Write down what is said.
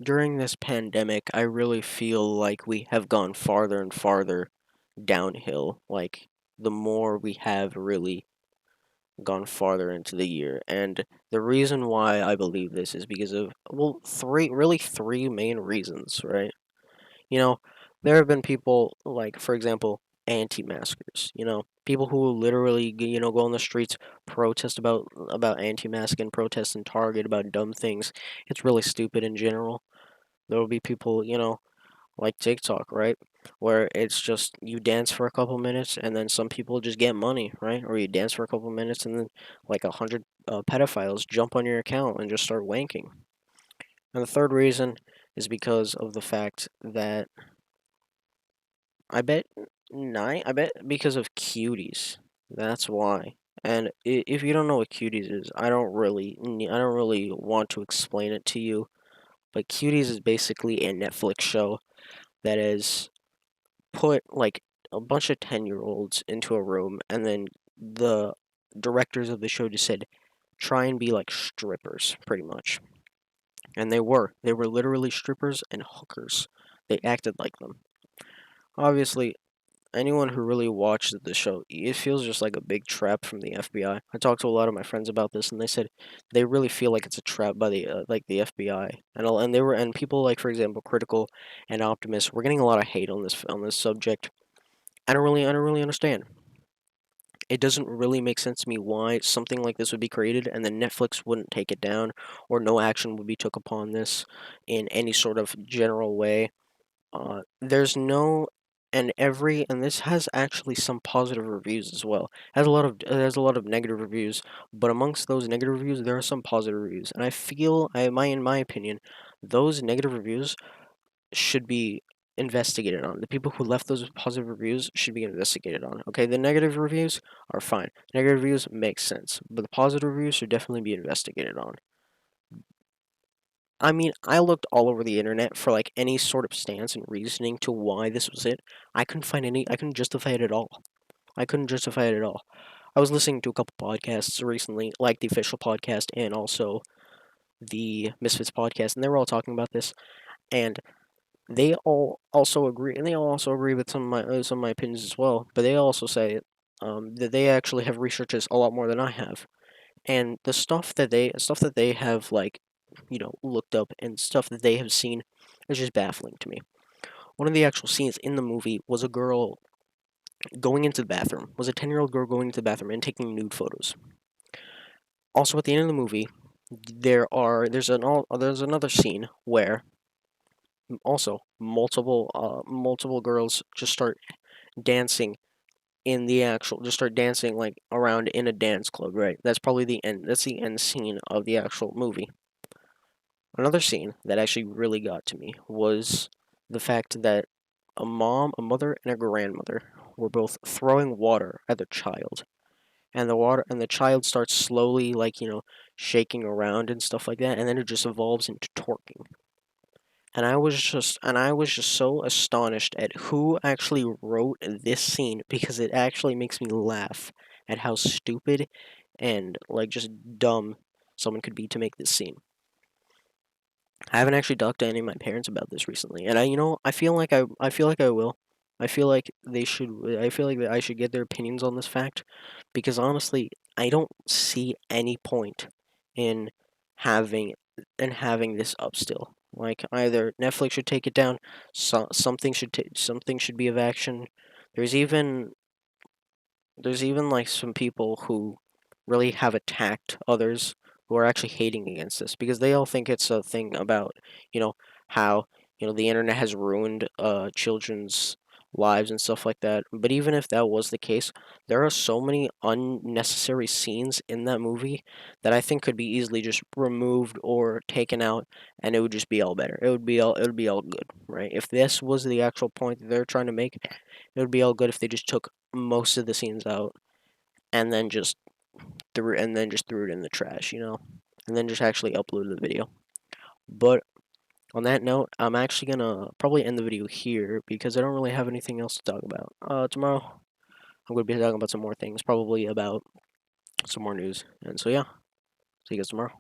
during this pandemic, I really feel like we have gone farther and farther downhill. Like, the more we have really gone farther into the year. And the reason why I believe this is because of, well, three main reasons, right? You know, there have been people like, for example, anti-maskers. People who will literally, go on the streets, protest about anti-masking, protest in Target about dumb things. It's really stupid in general. There will be people, like TikTok, right? Where it's just you dance for a couple minutes and then some people just get money, right? Or you dance for a couple minutes and then like 100 pedophiles jump on your account and just start wanking. And the third reason is because of the fact that I bet I bet because of cuties. That's why. And if you don't know what cuties is, I don't really want to explain it to you. But cuties is basically a Netflix show that is put like a bunch of 10-year-olds into a room, and then the directors of the show just said, try and be like strippers, pretty much. And they were literally strippers and hookers. They acted like them. Obviously, anyone who really watched the show, it feels just like a big trap from the FBI. I talked to a lot of my friends about this, and they said they really feel like it's a trap by the FBI. And people like, for example, Critical and Optimus were getting a lot of hate on this subject. I don't really understand. It doesn't really make sense to me why something like this would be created and then Netflix wouldn't take it down, or no action would be took upon this in any sort of general way. There's no and this has actually some positive reviews as well. It has a lot of negative reviews, but amongst those negative reviews there are some positive reviews. And I feel I my in my opinion, those negative reviews should be investigated on. The people who left those positive reviews should be investigated on. Okay, the negative reviews are fine. Negative reviews make sense, but the positive reviews should definitely be investigated on. I mean, I looked all over the internet for like any sort of stance and reasoning to why this was it. I couldn't justify it at all. I couldn't justify it at all. I was listening to a couple podcasts recently, like the official podcast and also the Misfits podcast, and they were all talking about this, and they all also agree with some of my opinions as well. But they also say that they actually have researched this a lot more than I have, and the stuff that they have like looked up and stuff that they have seen is just baffling to me. One of the actual scenes in the movie was a girl going into the bathroom, was a 10-year-old girl going into the bathroom and taking nude photos. Also, at the end of the movie, there's another scene where also multiple girls just start dancing just start dancing like around in a dance club, right? That's the end scene of the actual movie. Another scene that actually really got to me was the fact that a mother, and a grandmother were both throwing water at their child. And the child starts slowly like, shaking around and stuff like that, and then it just evolves into twerking. And I was just so astonished at who actually wrote this scene, because it actually makes me laugh at how stupid and like just dumb someone could be to make this scene. I haven't actually talked to any of my parents about this recently, and I feel like I will. I feel like that I should get their opinions on this fact, because honestly, I don't see any point in having having this up still. Like, either Netflix should take it down, something should be of action. There's even there's even like some people who really have attacked others who are actually hating against this, because they all think it's a thing about, you know, how, the internet has ruined children's lives and stuff like that. But even if that was the case, there are so many unnecessary scenes in that movie that I think could be easily just removed or taken out, and it would just be all better. It would be all good, right? If this was the actual point that they're trying to make, it would be all good if they just took most of the scenes out and then just threw it in the trash, and then just actually uploaded the video. But on that note, I'm actually gonna probably end the video here because I don't really have anything else to talk about. Tomorrow I'm gonna be talking about some more things, probably about some more news. And so yeah, see you guys tomorrow.